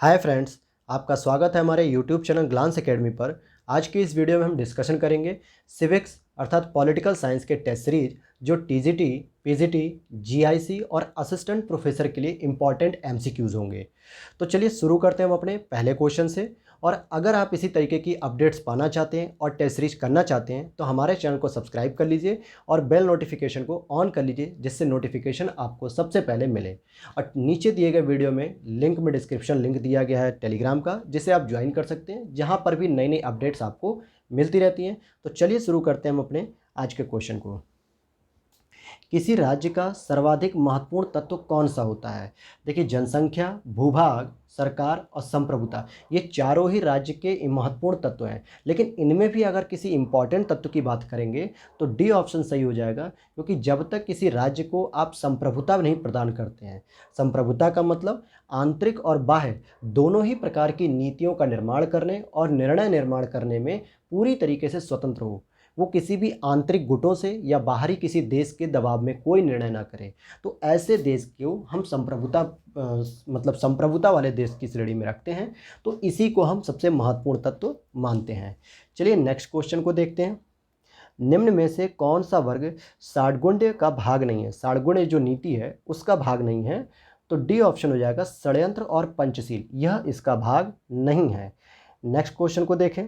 Hi friends, आपका स्वागत है हमारे यूट्यूब चैनल ग्लांस एकेडमी पर। आज की इस वीडियो में हम डिस्कशन करेंगे सिविक्स अर्थात पॉलिटिकल साइंस के टेस्ट सीरीज जो टीजीटी, पीजीटी, जीआईसी और असिस्टेंट प्रोफेसर के लिए इंपॉर्टेंट एमसीक्यूज होंगे। तो चलिए शुरू करते हैं हम अपने पहले क्वेश्चन से। और अगर आप इसी तरीके की अपडेट्स पाना चाहते हैं और टेस्ट सीरीज करना चाहते हैं तो हमारे चैनल को सब्सक्राइब कर लीजिए और बेल नोटिफिकेशन को ऑन कर लीजिए, जिससे नोटिफिकेशन आपको सबसे पहले मिले। और नीचे दिए गए वीडियो में लिंक में डिस्क्रिप्शन लिंक दिया गया है टेलीग्राम का, जिसे आप ज्वाइन कर सकते हैं, जहां पर भी नई नई अपडेट्स आपको मिलती रहती हैं। तो चलिए शुरू करते हैं हम अपने आज के क्वेश्चन को। किसी राज्य का सर्वाधिक महत्वपूर्ण तत्व कौन सा होता है? देखिए, जनसंख्या, भूभाग, सरकार और संप्रभुता, ये चारों ही राज्य के महत्वपूर्ण तत्व हैं। लेकिन इनमें भी अगर किसी इंपॉर्टेंट तत्व की बात करेंगे तो डी ऑप्शन सही हो जाएगा, क्योंकि जब तक किसी राज्य को आप संप्रभुता नहीं प्रदान करते हैं, संप्रभुता का मतलब आंतरिक और बाह्य दोनों ही प्रकार की नीतियों का निर्माण करने और निर्णय निर्माण करने में पूरी तरीके से स्वतंत्र हो, वो किसी भी आंतरिक गुटों से या बाहरी किसी देश के दबाव में कोई निर्णय ना करे, तो ऐसे देश को हम संप्रभुता वाले देश की श्रेणी में रखते हैं। तो इसी को हम सबसे महत्वपूर्ण तत्व मानते हैं। चलिए नेक्स्ट क्वेश्चन को देखते हैं। निम्न में से कौन सा वर्ग षाड्गुण्य का भाग नहीं है? षाड्गुण्य जो नीति है उसका भाग नहीं है, तो डी ऑप्शन हो जाएगा षड्यंत्र और पंचशील, यह इसका भाग नहीं है। नेक्स्ट क्वेश्चन को देखें।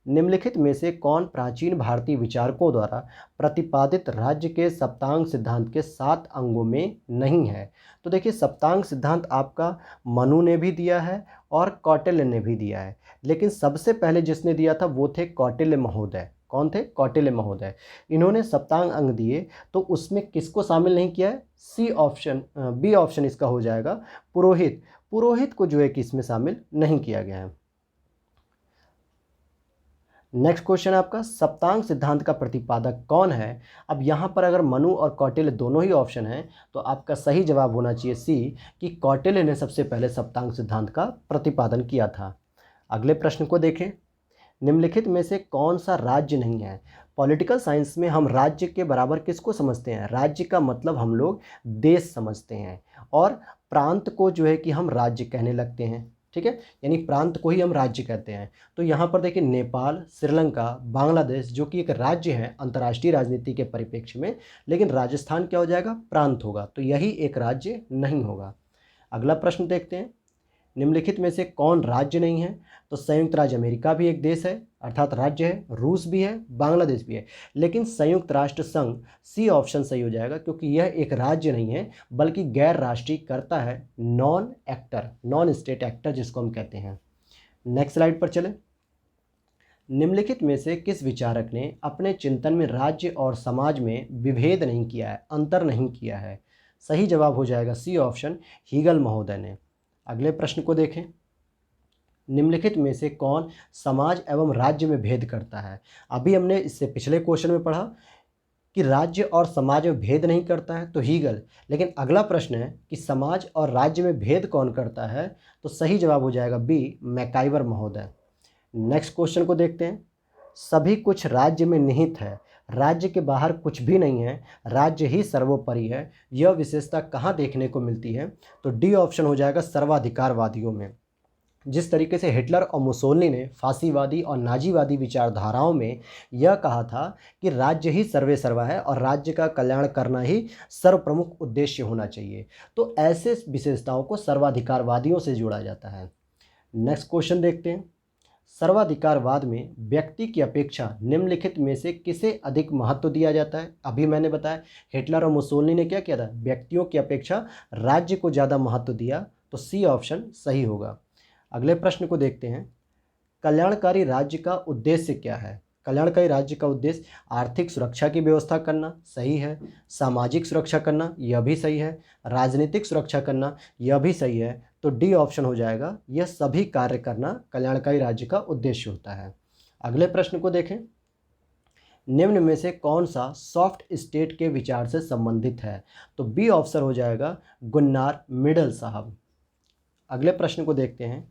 निम्नलिखित में से कौन प्राचीन भारतीय विचारकों द्वारा प्रतिपादित राज्य के सप्तांग सिद्धांत के 7 अंगों में नहीं है? तो देखिए, सप्तांग सिद्धांत आपका मनु ने भी दिया है और कौटिल्य ने भी दिया है, लेकिन सबसे पहले जिसने दिया था वो थे कौटिल्य महोदय। कौन थे? कौटिल्य महोदय। इन्होंने सप्तांग अंग दिए, तो उसमें किसको शामिल नहीं किया है? बी ऑप्शन इसका हो जाएगा, पुरोहित। पुरोहित को जो है कि इसमें शामिल नहीं किया गया है। नेक्स्ट क्वेश्चन आपका, सप्तांग सिद्धांत का प्रतिपादक कौन है? अब यहाँ पर अगर मनु और कौटिल्य दोनों ही ऑप्शन हैं, तो आपका सही जवाब होना चाहिए सी, कि कौटिल्य ने सबसे पहले सप्तांग सिद्धांत का प्रतिपादन किया था। अगले प्रश्न को देखें। निम्नलिखित में से कौन सा राज्य नहीं है? पॉलिटिकल साइंस में हम राज्य के बराबर किसको समझते हैं? राज्य का मतलब हम लोग देश समझते हैं, और प्रांत को जो है कि हम राज्य कहने लगते हैं। ठीक है, यानी प्रांत को ही हम राज्य कहते हैं। तो यहाँ पर देखिए, नेपाल, श्रीलंका, बांग्लादेश जो कि एक राज्य है अंतर्राष्ट्रीय राजनीति के परिप्रेक्ष्य में, लेकिन राजस्थान क्या हो जाएगा? प्रांत होगा, तो यही एक राज्य नहीं होगा। अगला प्रश्न देखते हैं। निम्नलिखित में से कौन राज्य नहीं है? तो संयुक्त राज्य अमेरिका भी एक देश है अर्थात राज्य है, रूस भी है, बांग्लादेश भी है, लेकिन संयुक्त राष्ट्र संघ सी ऑप्शन सही हो जाएगा, क्योंकि यह एक राज्य नहीं है बल्कि गैर राष्ट्रीय कर्ता है, non actor, non state actor जिसको हम कहते हैं। नेक्स्ट स्लाइड पर चले। निम्नलिखित में से किस विचारक ने अपने चिंतन में राज्य और समाज में विभेद नहीं किया है, अंतर नहीं किया है? सही जवाब हो जाएगा सी ऑप्शन, हीगल महोदय ने। अगले प्रश्न को देखें। निम्नलिखित में से कौन समाज एवं राज्य में भेद करता है? अभी हमने इससे पिछले क्वेश्चन में पढ़ा कि राज्य और समाज में भेद नहीं करता है, तो हीगल। लेकिन अगला प्रश्न है कि समाज और राज्य में भेद कौन करता है? तो सही जवाब हो जाएगा बी, मैकाइवर महोदय। नेक्स्ट क्वेश्चन को देखते हैं। सभी कुछ राज्य में निहित है, राज्य के बाहर कुछ भी नहीं है, राज्य ही सर्वोपरि है, यह विशेषता कहाँ देखने को मिलती है? तो डी ऑप्शन हो जाएगा, सर्वाधिकारवादियों में। जिस तरीके से हिटलर और मुसोलिनी ने फांसीवादी और नाजीवादी विचारधाराओं में यह कहा था कि राज्य ही सर्वे सर्वा है और राज्य का कल्याण करना ही सर्वप्रमुख उद्देश्य होना चाहिए, तो ऐसे विशेषताओं को सर्वाधिकारवादियों से जोड़ा जाता है। नेक्स्ट क्वेश्चन देखते हैं। सर्वाधिकारवाद में व्यक्ति की अपेक्षा निम्नलिखित में से किसे अधिक महत्व दिया जाता है? अभी मैंने बताया हिटलर और मुसोलिनी ने क्या किया था, व्यक्तियों की अपेक्षा राज्य को ज़्यादा महत्व दिया, तो सी ऑप्शन सही होगा। अगले प्रश्न को देखते हैं। कल्याणकारी राज्य का उद्देश्य क्या है? कल्याणकारी राज्य का उद्देश्य आर्थिक सुरक्षा की व्यवस्था करना, सही है। सामाजिक सुरक्षा करना, यह भी सही है। राजनीतिक सुरक्षा करना, यह भी सही है। तो डी ऑप्शन हो जाएगा, यह सभी कार्य करना कल्याणकारी राज्य का उद्देश्य होता है। अगले प्रश्न को देखें। निम्न में से कौन सा सॉफ्ट स्टेट के विचार से संबंधित है? तो बी ऑप्शन हो जाएगा, गुन्नार मिडल साहब। अगले प्रश्न को देखते हैं।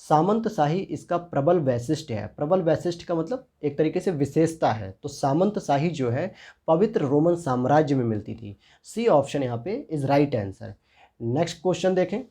सामंतशाही इसका प्रबल वैशिष्ट्य है। प्रबल वैशिष्ट्य का मतलब एक तरीके से विशेषता है, तो सामंतशाही जो है पवित्र रोमन साम्राज्य में मिलती थी। सी ऑप्शन यहाँ पे is right answer. Next question देखें।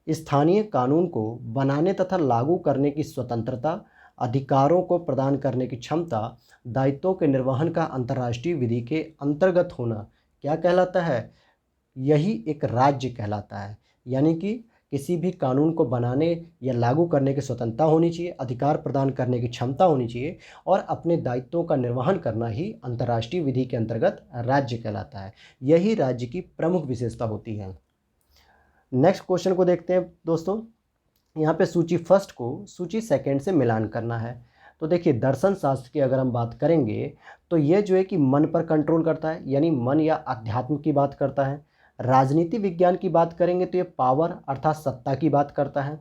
स्थानीय कानून को बनाने तथा लागू करने की स्वतंत्रता, अधिकारों को प्रदान करने की क्षमता, दायित्वों के निर्वहन का अंतर्राष्ट्रीय विधि के अंतर्गत होना क्या कहलाता है? यही एक राज्य कहलाता है। यानी कि किसी भी कानून को बनाने या लागू करने की स्वतंत्रता होनी चाहिए, अधिकार प्रदान करने की क्षमता होनी चाहिए और अपने दायित्वों का निर्वहन करना ही अंतर्राष्ट्रीय विधि के अंतर्गत राज्य कहलाता है। यही राज्य की प्रमुख विशेषता होती है। नेक्स्ट क्वेश्चन को देखते हैं दोस्तों। यहाँ पे सूची फर्स्ट को सूची सेकंड से मिलान करना है। तो देखिए, दर्शन शास्त्र की अगर हम बात करेंगे तो ये जो है कि मन पर कंट्रोल करता है, यानी मन या अध्यात्म की बात करता है। राजनीति विज्ञान की बात करेंगे तो ये पावर अर्थात सत्ता की बात करता है।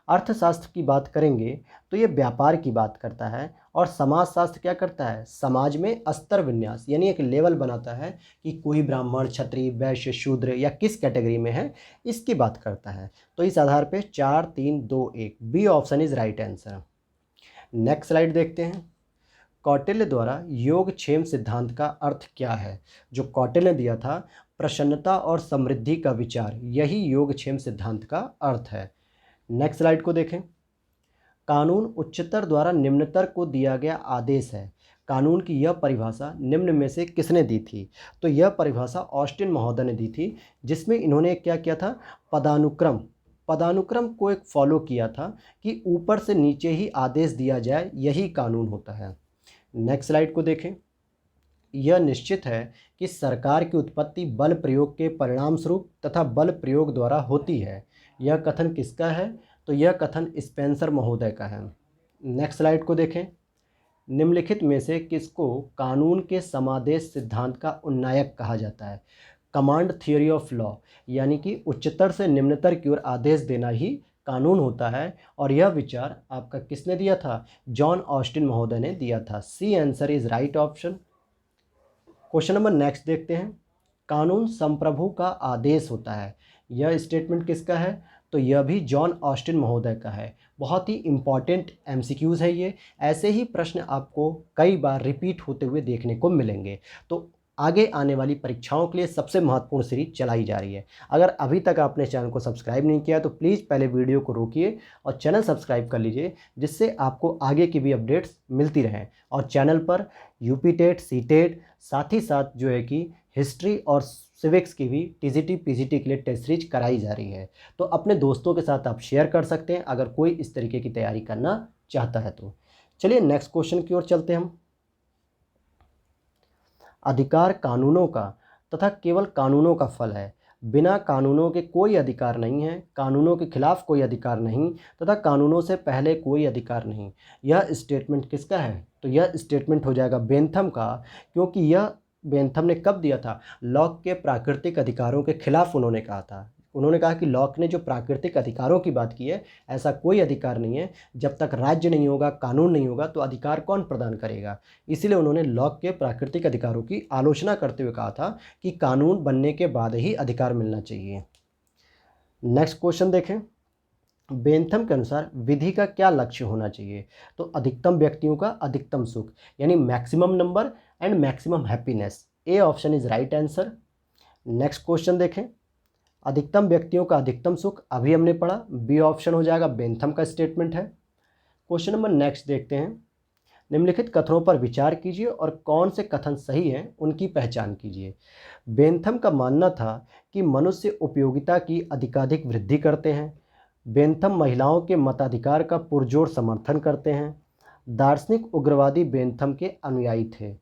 अर्थशास्त्र की बात करेंगे तो ये व्यापार की बात करता है। और समाजशास्त्र क्या करता है? समाज में स्तर विन्यास यानी एक लेवल बनाता है कि कोई ब्राह्मण, क्षत्रिय, वैश्य, शूद्र या किस कैटेगरी में है, इसकी बात करता है। तो इस आधार पे 4, 3, 2, 1 B option is right answer. Next slide देखते हैं। कौटिल्य द्वारा योगक्षेम सिद्धांत का अर्थ क्या है? जो कौटिल्य ने दिया था, प्रसन्नता और समृद्धि का विचार, यही योगक्षेम सिद्धांत का अर्थ है। नेक्स्ट स्लाइड को देखें। कानून उच्चतर द्वारा निम्नतर को दिया गया आदेश है। कानून की यह परिभाषा निम्न में से किसने दी थी? तो यह परिभाषा ऑस्टिन महोदय ने दी थी, जिसमें इन्होंने क्या किया था? पदानुक्रम को एक फॉलो किया था कि ऊपर से नीचे ही आदेश दिया जाए, यही कानून होता है। नेक्स्ट स्लाइड को देखें। यह निश्चित है कि सरकार की उत्पत्ति बल प्रयोग के परिणाम स्वरूप तथा बल प्रयोग द्वारा होती है। यह कथन किसका है? तो यह कथन स्पेंसर महोदय का है। नेक्स्ट स्लाइड को देखें। निम्नलिखित में से किसको कानून के समादेश सिद्धांत का उन्नायक कहा जाता है? कमांड थियोरी ऑफ लॉ, यानी कि उच्चतर से निम्नतर की ओर आदेश देना ही कानून होता है। और यह विचार आपका किसने दिया था? जॉन ऑस्टिन महोदय ने दिया था। C answer is right option. Question number next देखते हैं। कानून संप्रभु का आदेश होता है। यह स्टेटमेंट किसका है? तो यह भी जॉन ऑस्टिन महोदय का है। बहुत ही इंपॉर्टेंट एमसीक्यूज़ है ये। ऐसे ही प्रश्न आपको कई बार रिपीट होते हुए देखने को मिलेंगे। तो आगे आने वाली परीक्षाओं के लिए सबसे महत्वपूर्ण सीरीज चलाई जा रही है। अगर अभी तक आपने चैनल को सब्सक्राइब नहीं किया तो प्लीज़ पहले वीडियो को रोकिए और चैनल सब्सक्राइब कर लीजिए, जिससे आपको आगे की भी अपडेट्स मिलती रहें। और चैनल पर यूपी टेट, सी टेट, साथ ही साथ जो है कि हिस्ट्री और सिविक्स की भी टीजीटी, पीजीटी के लिए टेस्ट सीरीज कराई जा रही है। तो अपने दोस्तों के साथ आप शेयर कर सकते हैं अगर कोई इस तरीके की तैयारी करना चाहता है तो। चलिए नेक्स्ट क्वेश्चन की ओर चलते हैं हम। अधिकार कानूनों का तथा केवल कानूनों का फल है। बिना कानूनों के कोई अधिकार नहीं है, कानूनों के खिलाफ कोई अधिकार नहीं तथा कानूनों से पहले कोई अधिकार नहीं। यह स्टेटमेंट किसका है? तो यह स्टेटमेंट हो जाएगा बेंथम का, क्योंकि यह बेंथम ने कब दिया था? लॉक के प्राकृतिक अधिकारों के खिलाफ उन्होंने कहा था। उन्होंने कहा कि लॉक ने जो प्राकृतिक अधिकारों की बात की है, ऐसा कोई अधिकार नहीं है। जब तक राज्य नहीं होगा, कानून नहीं होगा, तो अधिकार कौन प्रदान करेगा? इसीलिए उन्होंने लॉक के प्राकृतिक अधिकारों की आलोचना करते हुए कहा था कि कानून बनने के बाद ही अधिकार मिलना चाहिए। नेक्स्ट क्वेश्चन देखें। बेंथम के अनुसार विधि का क्या लक्ष्य होना चाहिए? तो अधिकतम व्यक्तियों का अधिकतम सुख, यानी maximum number and maximum happiness. A option is right answer. Next question देखें। अधिकतम व्यक्तियों का अधिकतम सुख, अभी हमने पढ़ा, बी ऑप्शन हो जाएगा, बेंथम का स्टेटमेंट है। क्वेश्चन नंबर नेक्स्ट देखते हैं। निम्नलिखित कथनों पर विचार कीजिए और कौन से कथन सही हैं उनकी पहचान कीजिए। बेंथम का मानना था कि मनुष्य उपयोगिता की अधिकाधिक वृद्धि करते हैं। बेंथम महिलाओं के मताधिकार का पुरजोर समर्थन करते हैं। दार्शनिक उग्रवादी बेंथम के अनुयायी थे।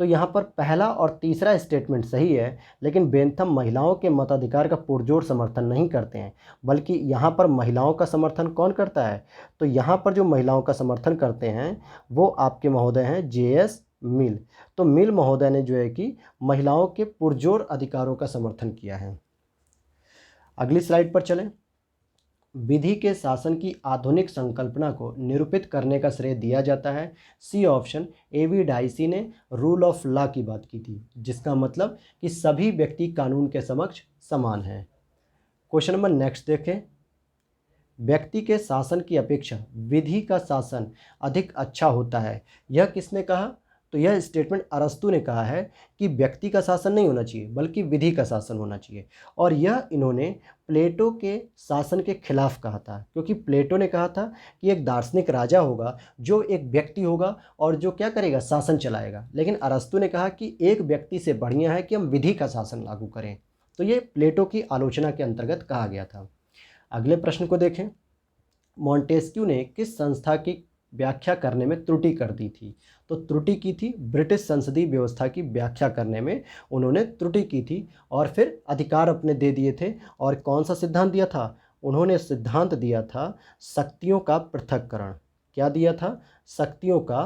तो यहाँ पर पहला और तीसरा स्टेटमेंट सही है, लेकिन बेंथम महिलाओं के मताधिकार का पुरजोर समर्थन नहीं करते हैं, बल्कि यहाँ पर महिलाओं का समर्थन कौन करता है? तो यहाँ पर जो महिलाओं का समर्थन करते हैं वो आपके महोदय हैं जे.एस. मिल। तो मिल महोदय ने जो है कि महिलाओं के पुरजोर अधिकारों का समर्थन किया है। अगली स्लाइड पर चलें। विधि के शासन की आधुनिक संकल्पना को निरूपित करने का श्रेय दिया जाता है। C option, A V. डाइसी ने रूल ऑफ लॉ की बात की थी, जिसका मतलब कि सभी व्यक्ति कानून के समक्ष समान हैं। क्वेश्चन नंबर नेक्स्ट देखें। व्यक्ति के शासन की अपेक्षा विधि का शासन अधिक अच्छा होता है। यह किसने कहा? तो यह स्टेटमेंट अरस्तू ने कहा है कि व्यक्ति का शासन नहीं होना चाहिए बल्कि विधि का शासन होना चाहिए। और यह इन्होंने प्लेटो के शासन के खिलाफ कहा था, क्योंकि प्लेटो ने कहा था कि एक दार्शनिक राजा होगा जो एक व्यक्ति होगा और जो क्या करेगा, शासन चलाएगा। लेकिन अरस्तू ने कहा कि एक व्यक्ति से बढ़िया है कि हम विधि का शासन लागू करें। तो ये प्लेटो की आलोचना के अंतर्गत कहा गया था। अगले प्रश्न को देखें, मॉन्टेस्क्यू ने किस संस्था की व्याख्या करने में त्रुटि कर दी थी? तो त्रुटि की थी ब्रिटिश संसदीय व्यवस्था की व्याख्या करने में उन्होंने त्रुटि की थी और फिर अधिकार अपने दे दिए थे। और कौन सा सिद्धांत दिया था? उन्होंने सिद्धांत दिया था शक्तियों का पृथक्करण। क्या दिया था? शक्तियों का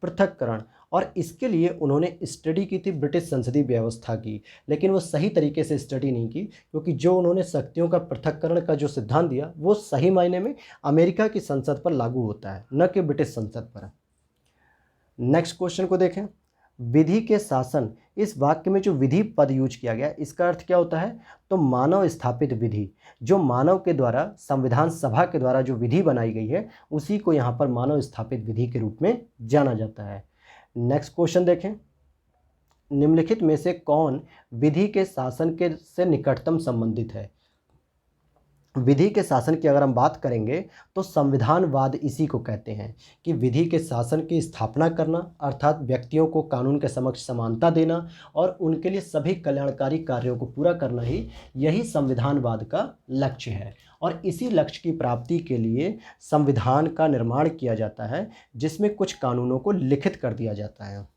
पृथक्करण। और इसके लिए उन्होंने स्टडी की थी ब्रिटिश संसदीय व्यवस्था की, लेकिन वो सही तरीके से स्टडी नहीं की, क्योंकि जो उन्होंने शक्तियों का पृथक्करण का जो सिद्धांत दिया वो सही मायने में अमेरिका की संसद पर लागू होता है, न कि ब्रिटिश संसद पर। नेक्स्ट क्वेश्चन को देखें, विधि के शासन, इस वाक्य में जो विधि पद यूज किया गया इसका अर्थ क्या होता है? तो मानव स्थापित विधि, जो मानव के द्वारा संविधान सभा के द्वारा जो विधि बनाई गई है उसी को यहाँ पर मानव स्थापित विधि के रूप में जाना जाता है। नेक्स्ट क्वेश्चन देखें, निम्नलिखित में से कौन विधि के शासन के से निकटतम संबंधित है? विधि के शासन की अगर हम बात करेंगे तो संविधानवाद इसी को कहते हैं कि विधि के शासन की स्थापना करना, अर्थात व्यक्तियों को कानून के समक्ष समानता देना और उनके लिए सभी कल्याणकारी कार्यों को पूरा करना ही यही संविधानवाद का लक्ष्य है। और इसी लक्ष्य की प्राप्ति के लिए संविधान का निर्माण किया जाता है, जिसमें कुछ कानूनों को लिखित कर दिया जाता है।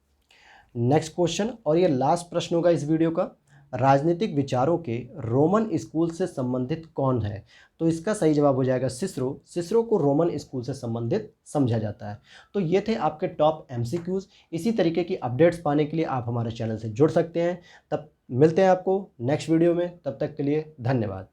नेक्स्ट क्वेश्चन, और ये लास्ट प्रश्न होगा इस वीडियो का, राजनीतिक विचारों के रोमन स्कूल से संबंधित कौन है? तो इसका सही जवाब हो जाएगा सिसरो। सिसरो को रोमन स्कूल से संबंधित समझा जाता है। तो ये थे आपके टॉप एमसीक्यूज़। इसी तरीके की अपडेट्स पाने के लिए आप हमारे चैनल से जुड़ सकते हैं। तब मिलते हैं आपको नेक्स्ट वीडियो में, तब तक के लिए धन्यवाद।